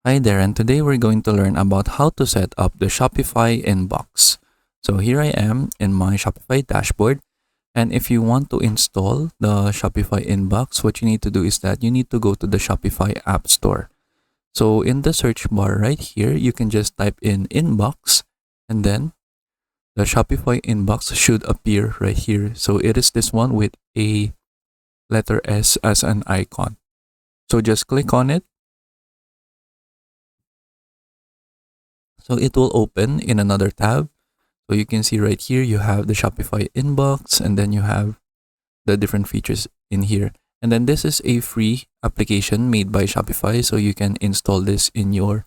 Hi there, and today we're going to learn about how to set up the Shopify inbox. So here I am in my Shopify dashboard, and if you want to install the Shopify inbox, what you need to do is that you need to go to the Shopify App Store. So in the search bar right here, you can just type in inbox, and then the Shopify inbox should appear right here. So it is this one with a letter S as an icon. So just click on it. So it will open in another tab. So you can see right here, you have the Shopify inbox, and then you have the different features in here. And then this is a free application made by Shopify. So you can install this in your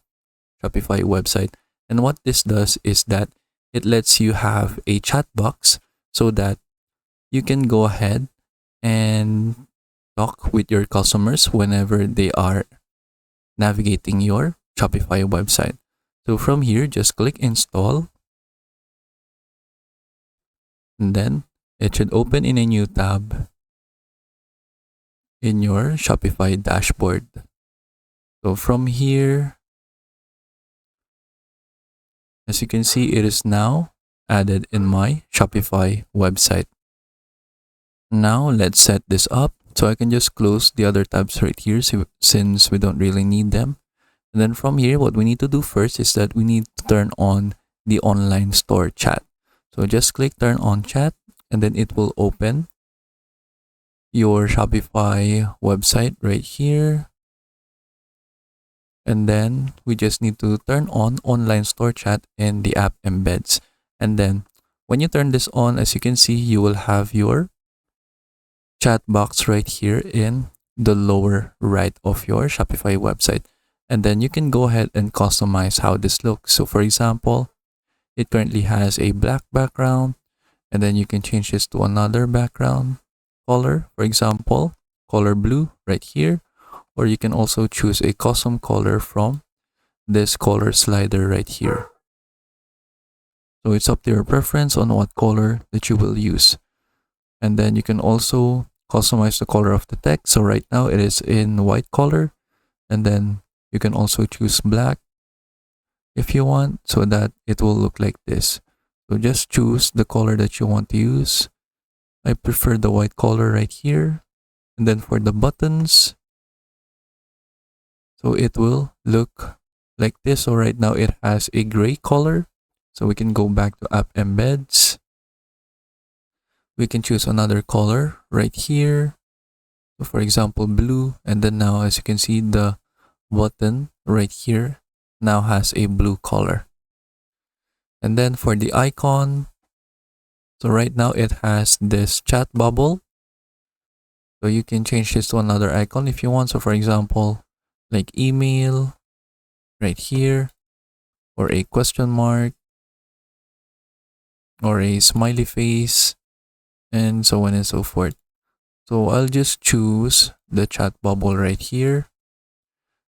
Shopify website. And what this does is that it lets you have a chat box so that you can go ahead and talk with your customers whenever they are navigating your Shopify website. So from here, just click install, and then it should open in a new tab in your Shopify dashboard. So from here, as you can see, it is now added in my Shopify website. Now let's set this up. So I can just close the other tabs right here since we don't really need them. And then from here, what we need to do first is that we need to turn on the online store chat. So just click turn on chat, and then it will open your Shopify website right here. And then we just need to turn on online store chat in the app embeds. And then when you turn this on, as you can see, you will have your chat box right here in the lower right of your Shopify website. And then you can go ahead and customize how this looks. So for example, it currently has a black background, and then you can change this to another background color, for example, color blue right here, or you can also choose a custom color from this color slider right here. So it's up to your preference on what color that you will use. And then you can also customize the color of the text. So right now it is in white color, and then you can also choose black if you want, so that it will look like this. So just choose the color that you want to use. I prefer the white color right here. And then for the buttons, so it will look like this. So right now it has a gray color. So we can go back to app embeds. We can choose another color right here. So for example, blue. And then now, as you can see, the button right here now has a blue color. And then for the icon, so right now it has this chat bubble. So you can change this to another icon if you want. So for example, like email right here, or a question mark, or a smiley face, and so on and so forth. So I'll just choose the chat bubble right here.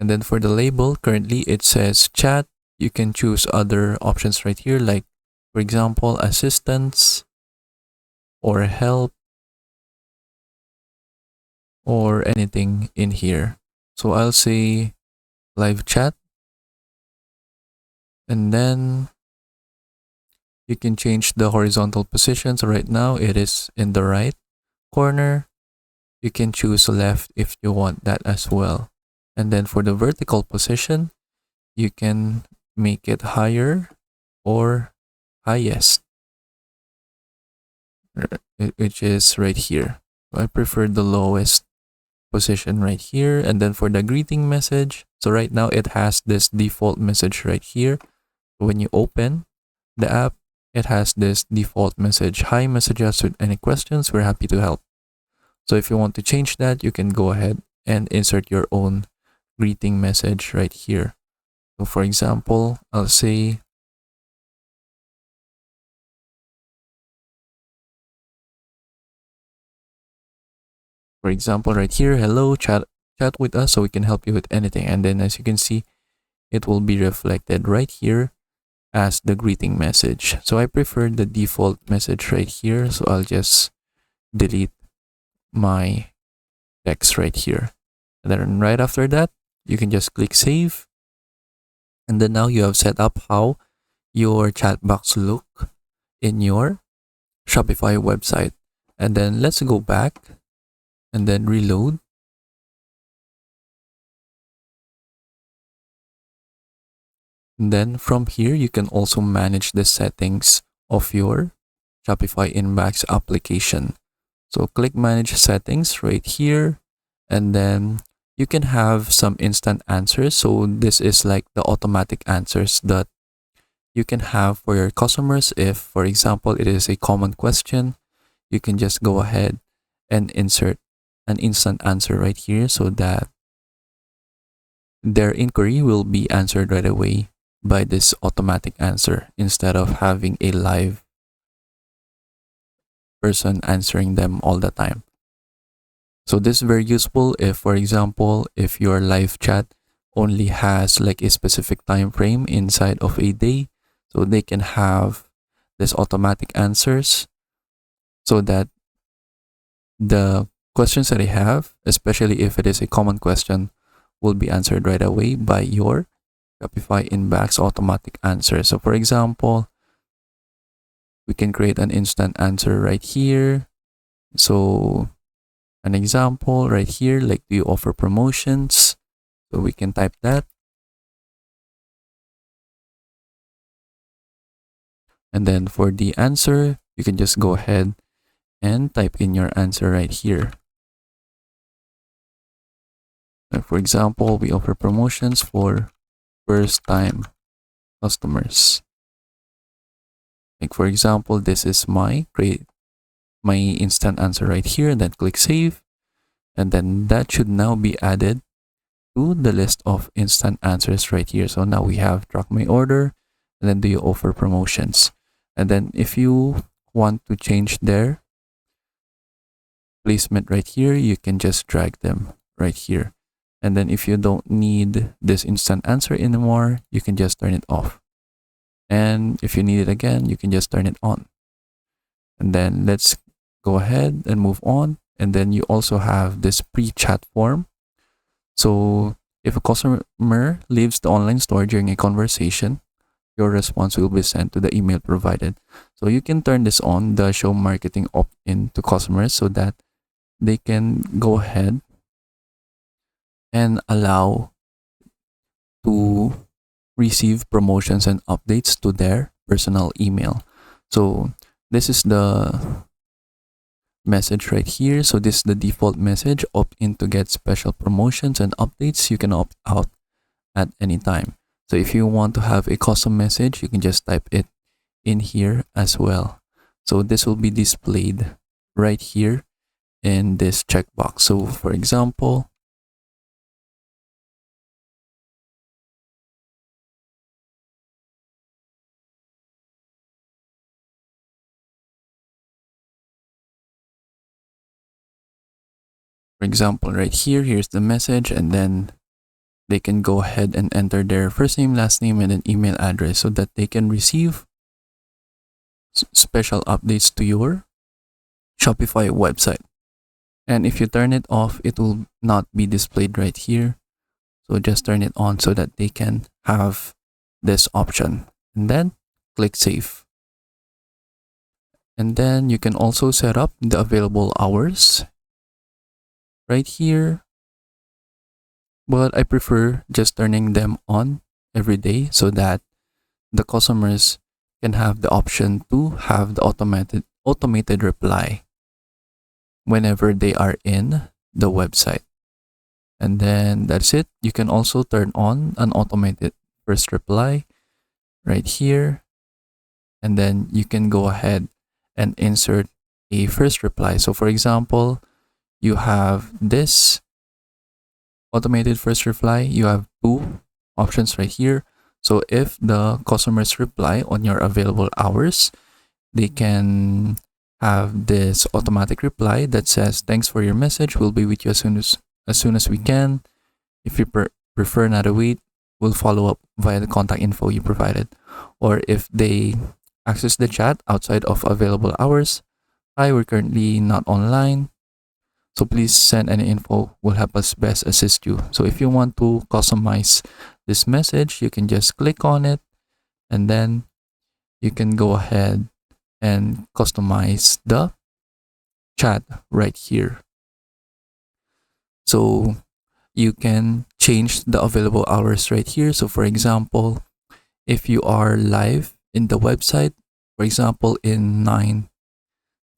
And then for the label, currently it says chat. You can choose other options right here, like for example, assistance, or help, or anything in here. So I'll say live chat. And then you can change the horizontal position. So right now it is in the right corner. You can choose left if you want that as well. And then for the vertical position, you can make it higher or highest, which is right here. I prefer the lowest position right here. And then for the greeting message, so right now it has this default message right here. When you open the app, it has this default message: hi, messages with any questions, we're happy to help. So if you want to change that, you can go ahead and insert your own greeting message right here. So for example, I'll say, for example, right here, hello, chat with us so we can help you with anything. And then as you can see, it will be reflected right here as the greeting message. So I prefer the default message right here. So I'll just delete my text right here. And then right after that, you can just click save. And then now you have set up how your chat box look in your Shopify website. And then let's go back and then reload. And then from here, you can also manage the settings of your Shopify Inbox application. So click manage settings right here, and then you can have some instant answers. So this is like the automatic answers that you can have for your customers. If, for example, it is a common question, you can just go ahead and insert an instant answer right here so that their inquiry will be answered right away by this automatic answer instead of having a live person answering them all the time. So this is very useful if, for example, if your live chat only has like a specific time frame inside of a day, so they can have this automatic answers so that the questions that they have, especially if it is a common question, will be answered right away by your Shopify Inbox automatic answer. So for example, we can create an instant answer right here. So an example right here, like, do you offer promotions? So we can type that. And then for the answer, you can just go ahead and type in your answer right here. Like for example, we offer promotions for first time customers. Like for example, this is my instant answer right here, and then click save. And then that should now be added to the list of instant answers right here. So now we have track my order, and then do you offer promotions? And then if you want to change their placement right here, you can just drag them right here. And then if you don't need this instant answer anymore, you can just turn it off. And if you need it again, you can just turn it on. And then let's go ahead and move on. And then you also have this pre-chat form. So if a customer leaves the online store during a conversation, your response will be sent to the email provided. So you can turn this on, the show marketing opt-in to customers, so that they can go ahead and allow to receive promotions and updates to their personal email. So this is the message right here. So this is the default message: opt in to get special promotions and updates. You can opt out at any time. So if you want to have a custom message, you can just type it in here as well. So this will be displayed right here in this checkbox. So for example, right here, here's the message, and then they can go ahead and enter their first name, last name, and an email address so that they can receive special updates to your Shopify website. And if you turn it off, it will not be displayed right here. So just turn it on so that they can have this option, and then click save. And then you can also set up the available hours right here, but I prefer just turning them on every day so that the customers can have the option to have the automated reply whenever they are in the website. And then that's it. You can also turn on an automated first reply right here, and then you can go ahead and insert a first reply. So for example, you have this automated first reply. You have two options right here. So if the customers reply on your available hours, they can have this automatic reply that says, thanks for your message, we'll be with you as soon as we can. If you prefer not to wait, we'll follow up via the contact info you provided. Or if they access the chat outside of available hours, hi, we're currently not online, so please send any info, will help us best assist you. So if you want to customize this message, you can just click on it, and then you can go ahead and customize the chat right here. So you can change the available hours right here. So for example, if you are live in the website, for example, in 9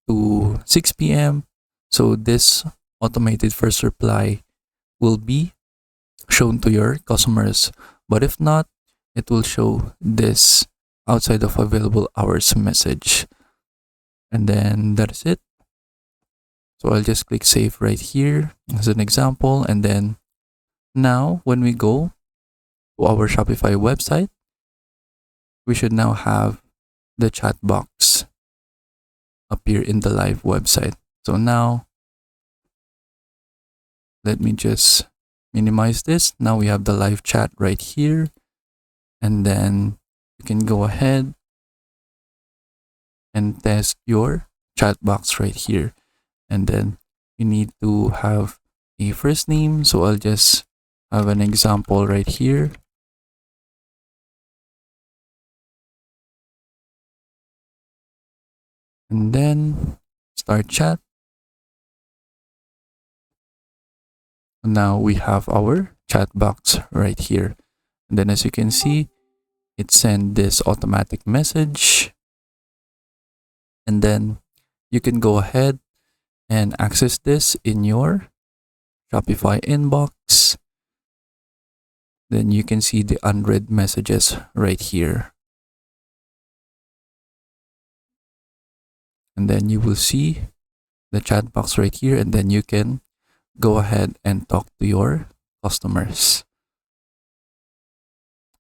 to 6 p.m., so this automated first reply will be shown to your customers. But if not, it will show this outside of available hours message. And then that's it. So I'll just click save right here as an example. And then now when we go to our Shopify website, we should now have the chat box appear in the live website. So now let me just minimize this. Now we have the live chat right here. And then you can go ahead and test your chat box right here. And then you need to have a first name. So I'll just have an example right here. And then start chat. Now we have our chat box right here. And then as you can see, it sent this automatic message. And then you can go ahead and access this in your Shopify inbox. Then you can see the unread messages right here. And then you will see the chat box right here, and then you can go ahead and talk to your customers.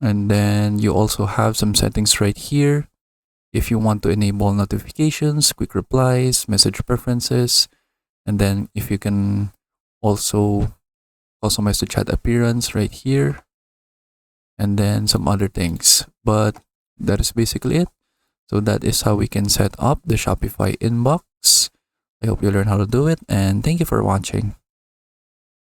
And then you also have some settings right here. If you want to enable notifications, quick replies, message preferences, and then if you can also customize the chat appearance right here, and then some other things. But that is basically it. So that is how we can set up the Shopify inbox. I hope you learn how to do it, and thank you for watching.